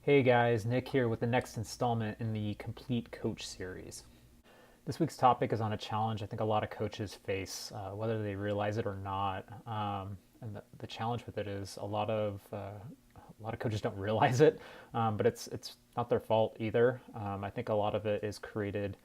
Hey guys, Nick here with the next installment in the Complete Coach series. This week's topic is on a challenge I think a lot of coaches face, whether they realize it or not. And the challenge with it is a lot of coaches don't realize it, but it's not their fault either. I think a lot of it is created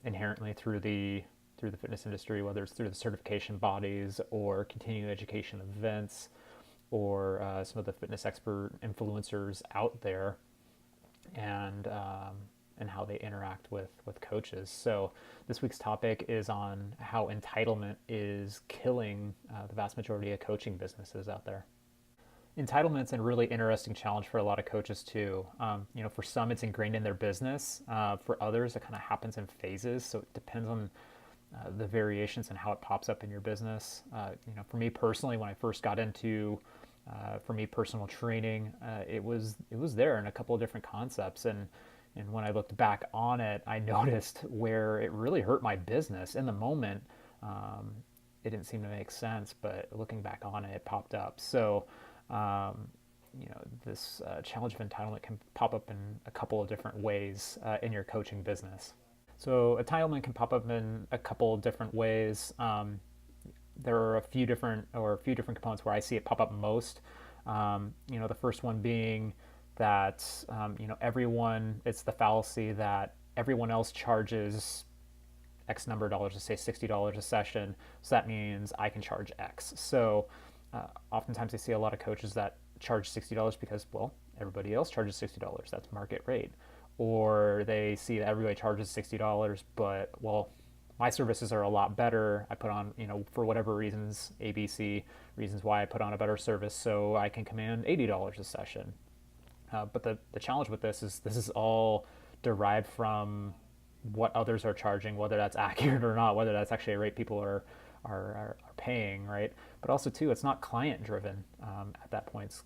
inherently through the fitness industry, whether it's through the certification bodies or continuing education events or some of the fitness expert influencers out there, and how they interact with coaches. So this week's topic is on how entitlement is killing the vast majority of coaching businesses out there. Entitlement's a really interesting challenge for a lot of coaches too. For some, it's ingrained in their business. For others, it kind of happens in phases. So it depends on the variations and how it pops up in your business. For me personally, when I first got into, for me, personal training, it was there in a couple of different concepts, and when I looked back on it, I noticed where it really hurt my business. In the moment, it didn't seem to make sense, but looking back on it, it popped up. So, this challenge of entitlement can pop up in a couple of different ways in your coaching business. So entitlement can pop up in a couple of different ways. There are a few different components where I see it pop up most. The first one being that it's the fallacy that everyone else charges X number of dollars, let's say $60 a session, so that means I can charge X. So oftentimes I see a lot of coaches that charge $60 because, well, everybody else charges $60. That's market rate. Or they see that everybody charges $60, but, well, my services are a lot better. I put on, for whatever reasons, ABC reasons why I put on a better service, so I can command $80 a session. But the challenge with this is all derived from what others are charging, whether that's accurate or not, whether that's actually a rate people are paying, right? But also, too, it's not client driven at that point. It's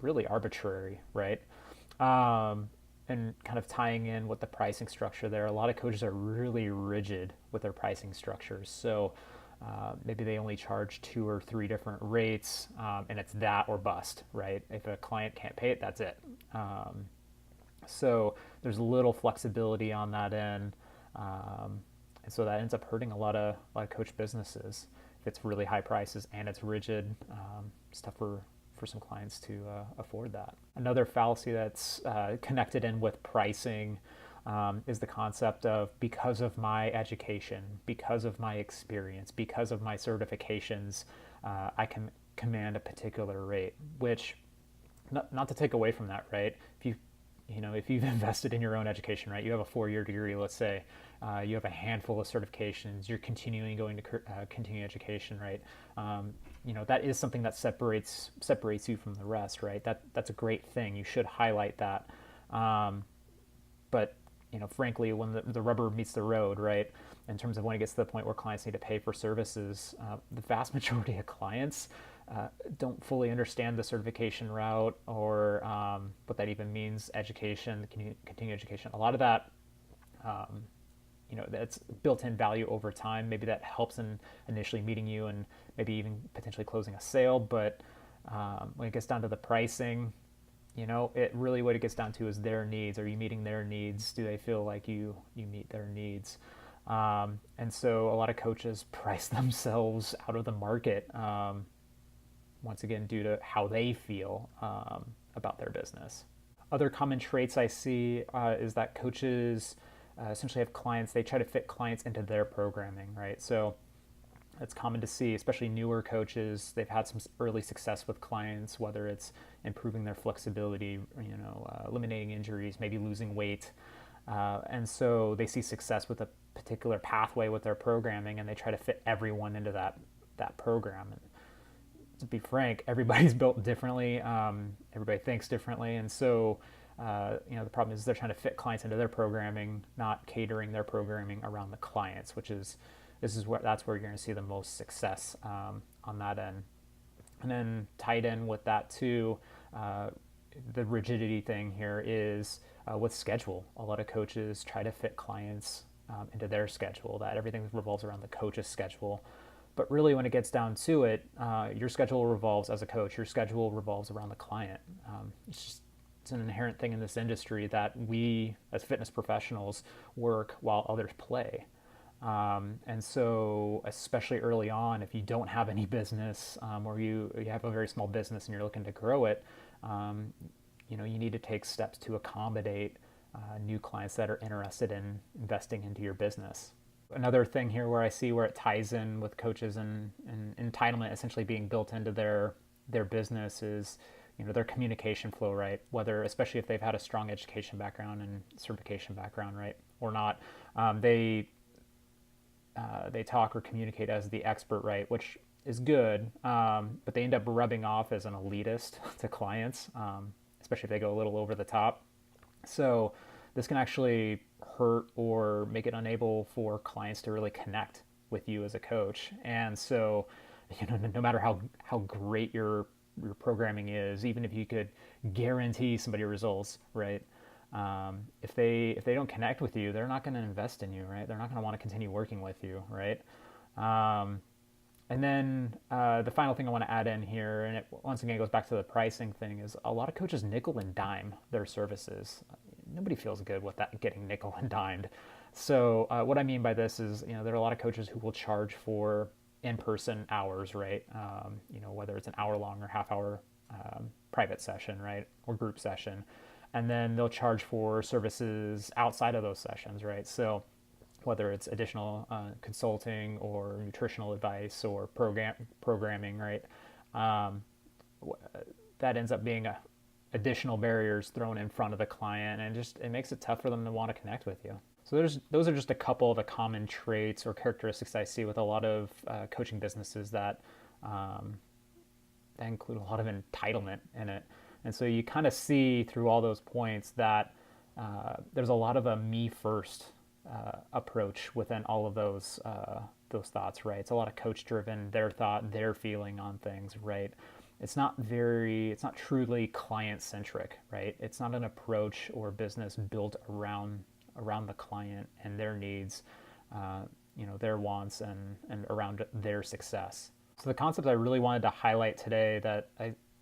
really arbitrary, right? And kind of tying in with the pricing structure there, a lot of coaches are really rigid with their pricing structures. So maybe they only charge 2 or 3 different rates, and it's that or bust, right? If a client can't pay it, that's it. So there's little flexibility on that end, and so that ends up hurting a lot of coach businesses. If it's really high prices and it's rigid, it's tough for some clients to afford that. Another fallacy that's connected in with pricing is the concept of, because of my education, because of my experience, because of my certifications, I can command a particular rate, which, not to take away from that, right? If you've invested in your own education, right? You have a 4-year degree, let's say, you have a handful of certifications, you're continuing going to continuing education, right? That is something that separates you from the rest, right? That's a great thing. You should highlight that. But frankly, when the rubber meets the road, right, in terms of when it gets to the point where clients need to pay for services, the vast majority of clients don't fully understand the certification route, or what that even means, education, continuing education. A lot of that, that's built-in value over time. Maybe that helps in initially meeting you and maybe even potentially closing a sale. But when it gets down to the pricing, what it gets down to is their needs. Are you meeting their needs? Do they feel like you meet their needs? And so a lot of coaches price themselves out of the market, once again, due to how they feel about their business. Other common traits I see is that coaches essentially have clients, they try to fit clients into their programming, right? So it's common to see, especially newer coaches, they've had some early success with clients, whether it's improving their flexibility, eliminating injuries, maybe losing weight. And so they see success with a particular pathway with their programming, and they try to fit everyone into that program. And to be frank, everybody's built differently. Everybody thinks differently. And so the problem is they're trying to fit clients into their programming, not catering their programming around the clients, that's where you're going to see the most success on that end. And then tied in with that too, the rigidity thing here is with schedule. A lot of coaches try to fit clients into their schedule, that everything revolves around the coach's schedule. But really, when it gets down to it, your schedule revolves, as a coach, your schedule revolves around the client. It's just it's an inherent thing in this industry that we as fitness professionals work while others play. And so, especially early on, if you don't have any business, or you have a very small business and you're looking to grow it, um, you need to take steps to accommodate new clients that are interested in investing into your business. Another thing here where I see where it ties in with coaches and entitlement essentially being built into their business is their communication flow, right? Whether, especially if they've had a strong education background and certification background, right, or not, they talk or communicate as the expert, right, which is good, but they end up rubbing off as an elitist to clients, especially if they go a little over the top. So this can actually hurt or make it unable for clients to really connect with you as a coach. And so, no matter how great your programming is, even if you could guarantee somebody results, right? If they don't connect with you, they're not going to invest in you, right? They're not going to want to continue working with you, right? And then the final thing I want to add in here, and it once again goes back to the pricing thing, is a lot of coaches nickel and dime their services. Nobody feels good with that, getting nickel and dimed. So what I mean by this is, there are a lot of coaches who will charge for in-person hours, right? Whether it's an hour-long or half-hour private session, right, or group session, and then they'll charge for services outside of those sessions, right? So whether it's additional consulting or nutritional advice or programming, right? That ends up being additional barriers thrown in front of the client, and it makes it tough for them to want to connect with you. So those are just a couple of the common traits or characteristics I see with a lot of coaching businesses that include a lot of entitlement in it. And so you kind of see through all those points that there's a lot of a me first approach within all of those thoughts, right? It's a lot of coach driven, their thought, their feeling on things, right? It's not truly client centric, right? It's not an approach or business built around the client and their needs, their wants and around their success. So the concept I really wanted to highlight today that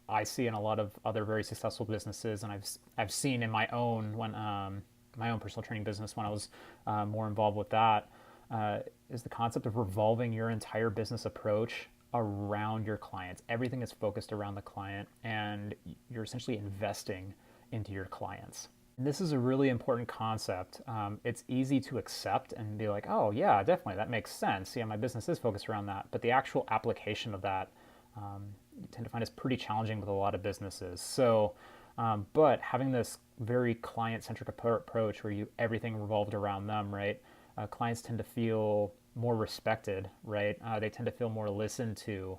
I see in a lot of other very successful businesses, and I've seen in my own personal training business when I was more involved with that, is the concept of revolving your entire business approach around your clients. Everything is focused around the client, and you're essentially investing into your clients. And this is a really important concept. It's easy to accept and be like, oh yeah, definitely, that makes sense. Yeah, my business is focused around that. But the actual application of that, you tend to find is pretty challenging with a lot of businesses. So, but having this very client-centric approach where everything revolved around them, right? Clients tend to feel more respected, right? They tend to feel more listened to.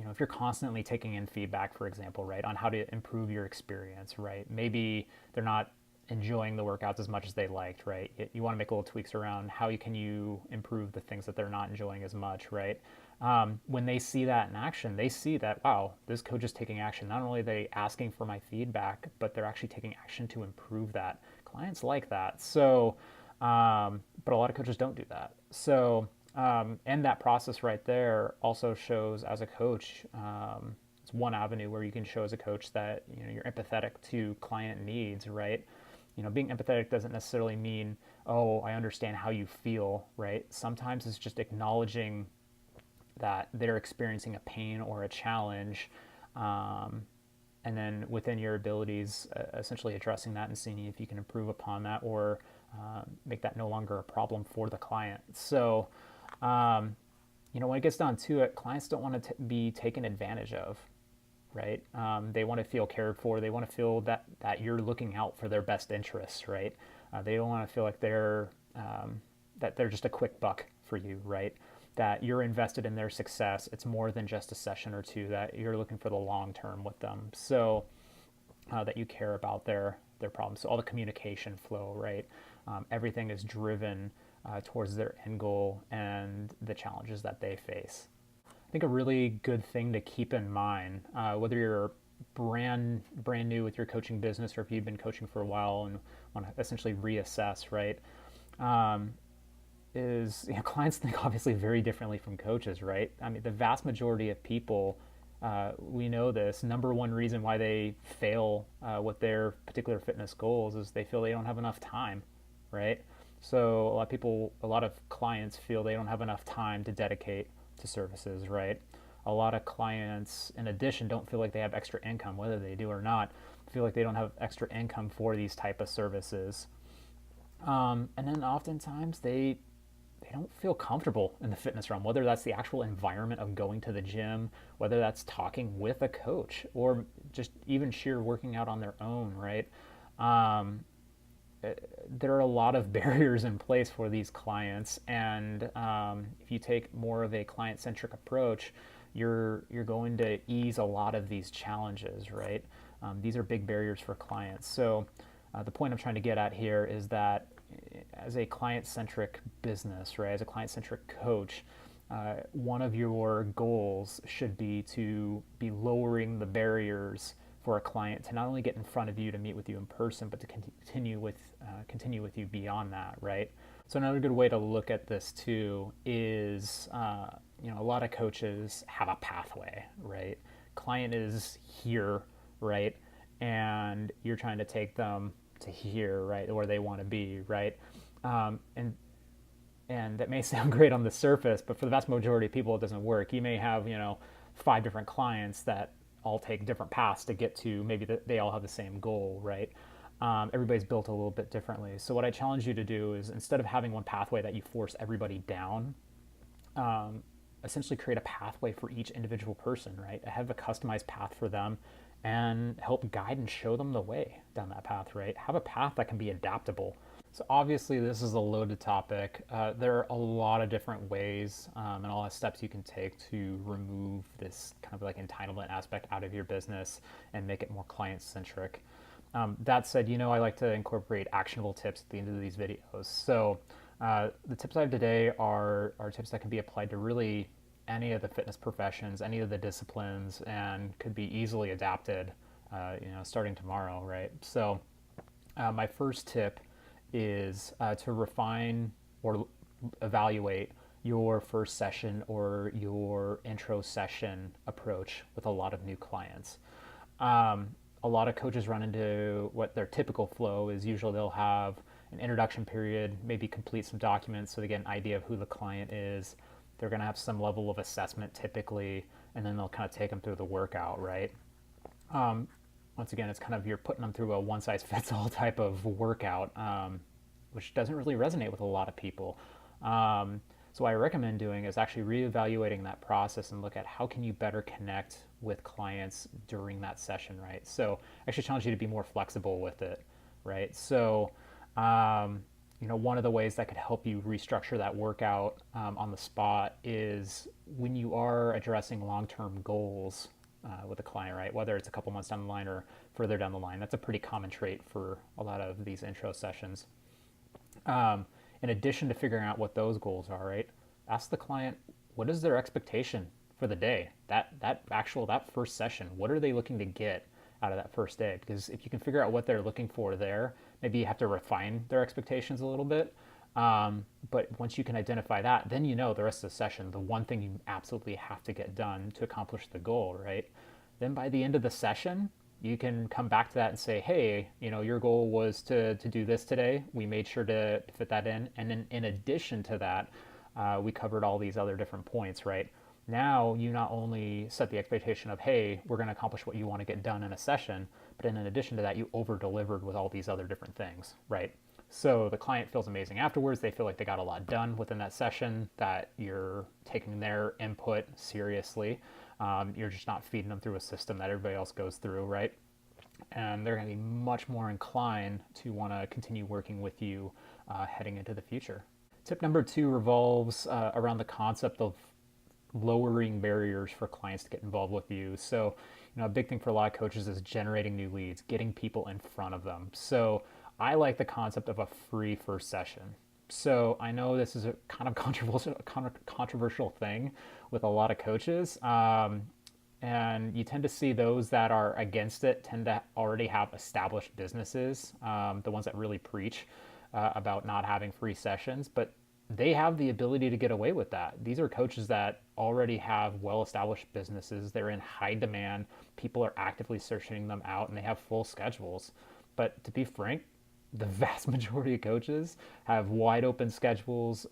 If you're constantly taking in feedback, for example, right, on how to improve your experience, right? Maybe they're not enjoying the workouts as much as they liked, right? You want to make little tweaks around how can you improve the things that they're not enjoying as much, right? When they see that in action, they see that, wow, this coach is taking action. Not only are they asking for my feedback, but they're actually taking action to improve that. Clients like that. So, but a lot of coaches don't do that. So, and that process right there also shows as a coach, it's one avenue where you can show as a coach that, you're empathetic to client needs, right? Being empathetic doesn't necessarily mean, oh, I understand how you feel, right? Sometimes it's just acknowledging that they're experiencing a pain or a challenge, and then within your abilities, essentially addressing that and seeing if you can improve upon that or make that no longer a problem for the client. So, when it gets down to it, clients don't want to be taken advantage of, right? They want to feel cared for. They want to feel that you're looking out for their best interests, right? They don't want to feel like they're just a quick buck for you, right? That you're invested in their success. It's more than just a session or two, that you're looking for the long term with them. So that you care about their problems. So all the communication flow, right? Everything is driven towards their end goal and the challenges that they face. I think a really good thing to keep in mind, whether you're brand new with your coaching business or if you've been coaching for a while and want to essentially reassess, right? Is clients think obviously very differently from coaches, right? I mean, the vast majority of people We know this. Number one reason why they fail with their particular fitness goals is they feel they don't have enough time, right? So a lot of clients feel they don't have enough time to dedicate to services, right? A lot of clients, in addition, don't feel like they have extra income, whether they do or not, feel like they don't have extra income for these type of services. And then oftentimes they don't feel comfortable in the fitness realm, whether that's the actual environment of going to the gym, whether that's talking with a coach, or just even sheer working out on their own, right? Um, there are a lot of barriers in place for these clients, and if you take more of a client-centric approach, you're going to ease a lot of these challenges, right? These are big barriers for clients. So the point I'm trying to get at here is that as a client-centric business, right, as a client-centric coach, one of your goals should be to be lowering the barriers for a client to not only get in front of you to meet with you in person, but to continue with you beyond that, right? So another good way to look at this too is, a lot of coaches have a pathway, right? Client is here, right, and you're trying to take them to here, right, where they want to be, right? And that may sound great on the surface, but for the vast majority of people, it doesn't work. You may have, 5 different clients that all take different paths to get to maybe they all have the same goal, right? Everybody's built a little bit differently. So what I challenge you to do is, instead of having one pathway that you force everybody down, essentially create a pathway for each individual person, right? Have a customized path for them and help guide and show them the way down that path, right? Have a path that can be adaptable. So obviously this is a loaded topic. There are a lot of different ways and a lot of steps you can take to remove this kind of like entitlement aspect out of your business and make it more client-centric. That said, I like to incorporate actionable tips at the end of these videos. So the tips I have today are tips that can be applied to really any of the fitness professions, any of the disciplines, and could be easily adapted, starting tomorrow, right? So my first tip is to refine or evaluate your first session or your intro session approach with a lot of new clients. A lot of coaches run into what their typical flow is. Usually they'll have an introduction period, maybe complete some documents so they get an idea of who the client is. They're going to have some level of assessment typically, and then they'll kind of take them through the workout, right? Once again, it's kind of you're putting them through a one-size-fits-all type of workout, which doesn't really resonate with a lot of people. So what I recommend doing is actually reevaluating that process and look at how can you better connect with clients during that session, right? So I actually challenge you to be more flexible with it, right? So, one of the ways that could help you restructure that workout on the spot is when you are addressing long-term goals with a client, right? Whether it's a couple months down the line or further down the line. That's a pretty common trait for a lot of these intro sessions. In addition to figuring out what those goals are, right? Ask the client, what is their expectation for the day? That first session, what are they looking to get out of that first day? Because if you can figure out what they're looking for there, maybe you have to refine their expectations a little bit. But once you can identify that, then the rest of the session, the one thing you absolutely have to get done to accomplish the goal, right? Then by the end of the session, you can come back to that and say, hey, your goal was to do this today. We made sure to fit that in. And then in addition to that, we covered all these other different points, right? Now you not only set the expectation of, hey, we're going to accomplish what you want to get done in a session, but then in addition to that, you over-delivered with all these other different things, right? So the client feels amazing afterwards. They feel like they got a lot done within that session, that you're taking their input seriously. You're just not feeding them through a system that everybody else goes through, right? And they're going to be much more inclined to want to continue working with you heading into the future. Tip number 2 revolves around the concept of lowering barriers for clients to get involved with you. So, a big thing for a lot of coaches is generating new leads, getting people in front of them. So I like the concept of a free first session. So I know this is a kind of controversial thing with a lot of coaches. And you tend to see those that are against it tend to already have established businesses, the ones that really preach about not having free sessions. But they have the ability to get away with that. These are coaches that already have well-established businesses. They're in high demand. People are actively searching them out, and they have full schedules. But to be frank, the vast majority of coaches have wide open schedules,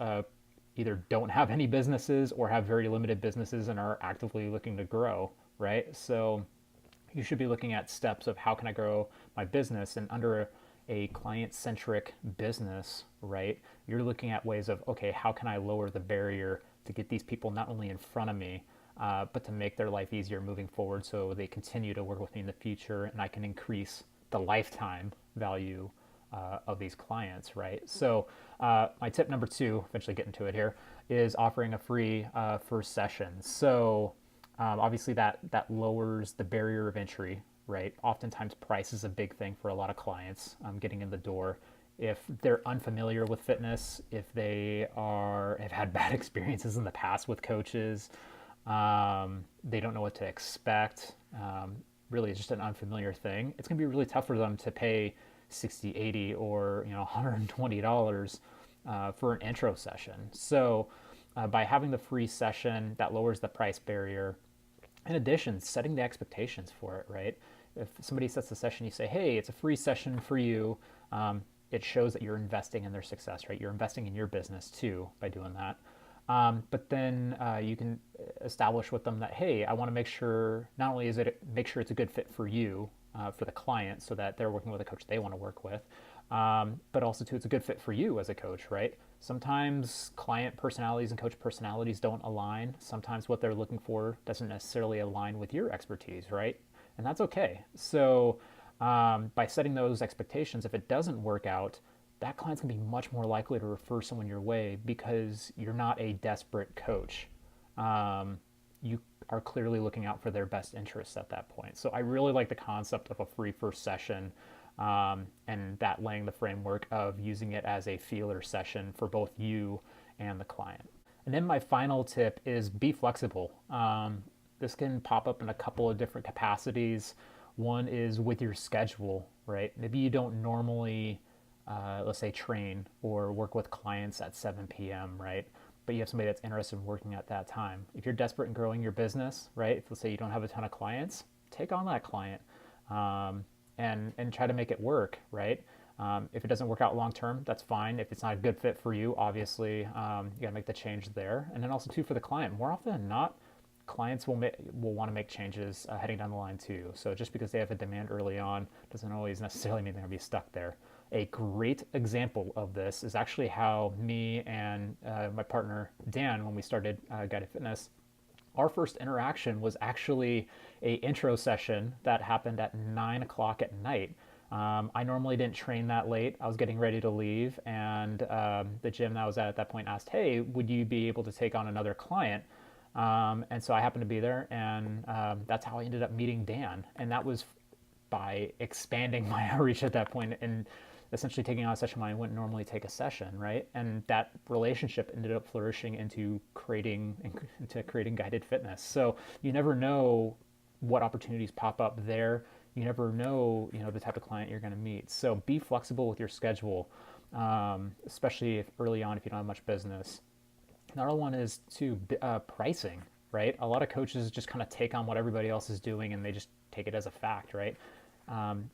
either don't have any businesses or have very limited businesses and are actively looking to grow, right? So you should be looking at steps of how can I grow my business, and under a client-centric business, right? You're looking at ways of, okay, how can I lower the barrier to get these people not only in front of me, but to make their life easier moving forward so they continue to work with me in the future, and I can increase the lifetime value of these clients, right? So my tip number 2, eventually getting to it here, is offering a free first session. So obviously that lowers the barrier of entry, right? Oftentimes price is a big thing for a lot of clients getting in the door. If they're unfamiliar with fitness, if they have had bad experiences in the past with coaches, they don't know what to expect. Really, it's just an unfamiliar thing. It's going to be really tough for them to pay 60, 80, or $120 for an intro session. So by having the free session, that lowers the price barrier. In addition, setting the expectations for it, right? If somebody sets the session, you say, hey, it's a free session for you. It shows that you're investing in their success, right? You're investing in your business too by doing that. But then you can establish with them that, hey, I want to make sure, not only is it make sure it's a good fit for you, for the client, so that they're working with a coach they want to work with, but also too, it's a good fit for you as a coach, right? Sometimes client personalities and coach personalities don't align. Sometimes what they're looking for doesn't necessarily align with your expertise, right? And that's okay. So by setting those expectations, if it doesn't work out, that client's gonna be much more likely to refer someone your way because you're not a desperate coach. You are clearly looking out for their best interests at that point. So I really like the concept of a free first session, and that laying the framework of using it as a feeler session for both you and the client. And then my final tip is be flexible. This can pop up in a couple of different capacities. One is with your schedule, right? Maybe you don't normally, let's say, train or work with clients at 7 p.m., right? But you have somebody that's interested in working at that time. If you're desperate in growing your business, right? If, let's say, you don't have a ton of clients, take on that client, and try to make it work, right? If it doesn't work out long term, that's fine. If it's not a good fit for you, obviously, you got to make the change there. And then also too, for the client, more often than not, clients will want to make changes heading down the line too. So just because they have a demand early on doesn't always necessarily mean they're going to be stuck there. A great example of this is actually how me and my partner Dan, when we started Guided Fitness, our first interaction was actually a intro session that happened at 9 o'clock at night. I normally didn't train that late. I was getting ready to leave, and the gym that I was at that point asked, hey, would you be able to take on another client? And so I happened to be there, and that's how I ended up meeting Dan. And that was by expanding my outreach at that point and essentially taking on a session when I wouldn't normally take a session, right? And that relationship ended up flourishing into creating Guided Fitness. So you never know what opportunities pop up there. You never know, the type of client you're going to meet. So be flexible with your schedule, especially if early on if you don't have much business. Another one is pricing, right? A lot of coaches just kind of take on what everybody else is doing and they just take it as a fact, right?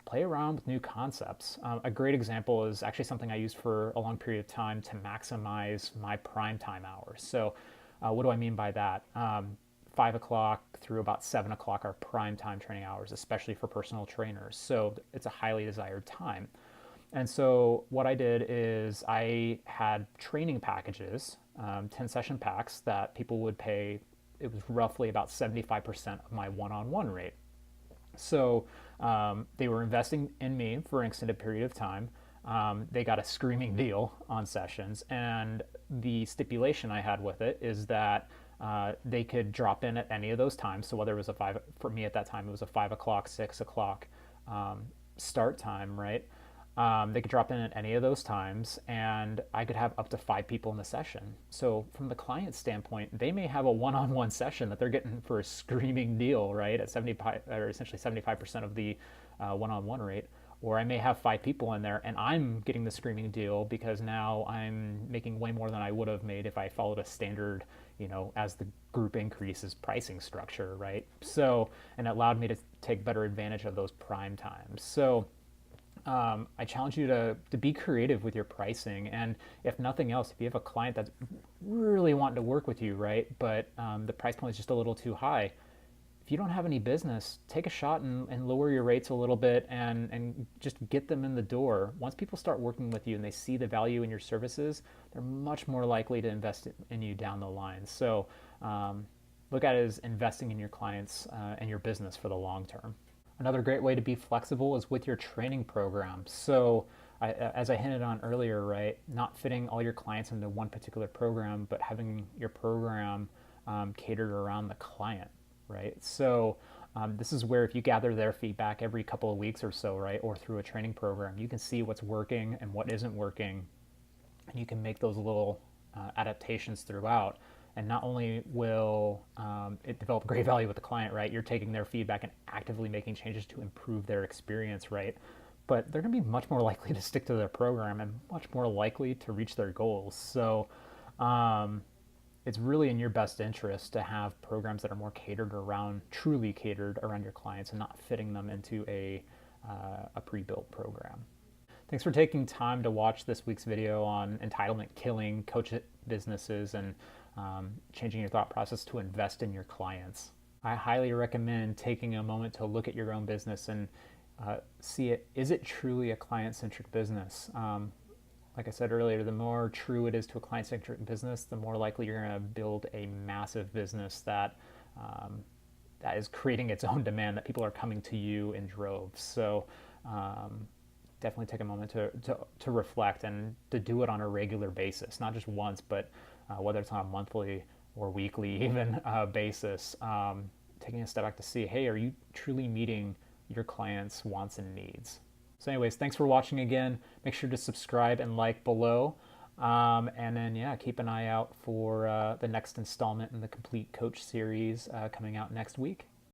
Play around with new concepts. A great example is actually something I used for a long period of time to maximize my prime time hours. So what do I mean by that? 5 o'clock through about 7 o'clock are prime time training hours, especially for personal trainers. So it's a highly desired time. And so what I did is I had training packages, 10 session packs that people would pay. It was roughly about 75% of my one-on-one rate. So they were investing in me for an extended period of time. They got a screaming deal on sessions, and the stipulation I had with it is that they could drop in at any of those times. So whether it was for me at that time, it was a 5 o'clock, 6 o'clock start time, right? They could drop in at any of those times, and I could have up to 5 people in the session. So from the client standpoint, they may have a one-on-one session that they're getting for a screaming deal, right, at 75 or essentially 75% of the one-on-one rate, Or I may have 5 people in there and I'm getting the screaming deal because now I'm making way more than I would have made if I followed a standard, as the group increases pricing structure, right? So, and it allowed me to take better advantage of those prime times. So, I challenge you to be creative with your pricing. And if nothing else, if you have a client that's really wanting to work with you, right, but the price point is just a little too high, if you don't have any business, take a shot and lower your rates a little bit and just get them in the door. Once people start working with you and they see the value in your services, they're much more likely to invest in you down the line. So look at it as investing in your clients and your business for the long term. Another great way to be flexible is with your training program. So as I hinted on earlier, right, not fitting all your clients into one particular program, but having your program catered around the client, right? So this is where if you gather their feedback every couple of weeks or so, right, or through a training program, you can see what's working and what isn't working, and you can make those little adaptations throughout. And not only will it develop great value with the client, right, you're taking their feedback and actively making changes to improve their experience, right, but they're going to be much more likely to stick to their program and much more likely to reach their goals. So it's really in your best interest to have programs that are more truly catered around your clients and not fitting them into a pre-built program. Thanks for taking time to watch this week's video on entitlement killing coach businesses and changing your thought process to invest in your clients. I highly recommend taking a moment to look at your own business and see is it truly a client-centric business? Like I said earlier, the more true it is to a client-centric business, the more likely you're going to build a massive business that is creating its own demand, that people are coming to you in droves. So definitely take a moment to reflect and to do it on a regular basis, not just once, but whether it's on a monthly or weekly even basis, taking a step back to see, hey, are you truly meeting your clients' wants and needs? So anyways, thanks for watching again. Make sure to subscribe and like below. And then, keep an eye out for the next installment in the Complete Coach series coming out next week.